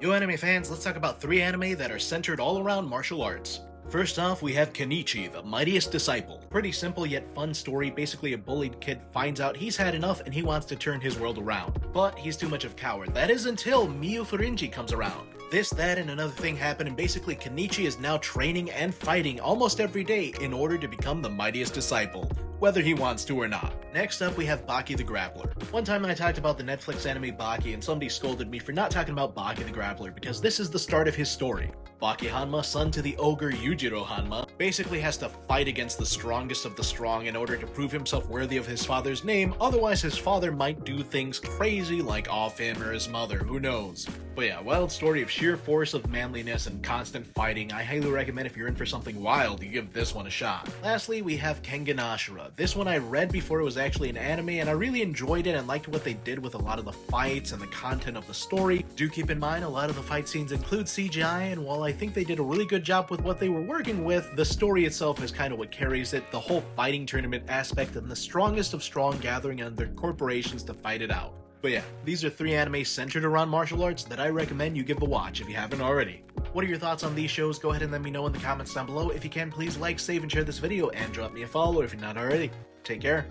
Yo anime fans, let's talk about 3 anime that are centered all around martial arts. First off, we have Kenichi, the mightiest disciple. Pretty simple yet fun story. Basically, a bullied kid finds out he's had enough and he wants to turn his world around. But he's too much of a coward. That is until Miyu Furinji comes around. This, that, and another thing happen, and basically Kenichi is now training and fighting almost every day in order to become the mightiest disciple, whether he wants to or not. Next up, we have Baki the Grappler. One time I talked about the Netflix anime Baki, and somebody scolded me for not talking about Baki the Grappler, because this is the start of his story. Baki Hanma, son to the ogre Yujiro Hanma, basically has to fight against the strongest of the strong in order to prove himself worthy of his father's name, otherwise his father might do things crazy like off him or his mother, who knows. But yeah, wild story of sheer force of manliness and constant fighting. I highly recommend if you're in for something wild, you give this one a shot. Lastly, we have Kengan Ashura. This one I read before it was actually an anime, and I really enjoyed it and liked what they did with a lot of the fights and the content of the story. Do keep in mind, a lot of the fight scenes include CGI, and while I think they did a really good job with what they were working with, the story itself is kind of what carries it, the whole fighting tournament aspect and the strongest of strong gathering under corporations to fight it out. But yeah, these are 3 anime centered around martial arts that I recommend you give a watch if you haven't already. What are your thoughts on these shows? Go ahead and let me know in the comments down below. If you can, please like, save, and share this video, and drop me a follow if you're not already. Take care.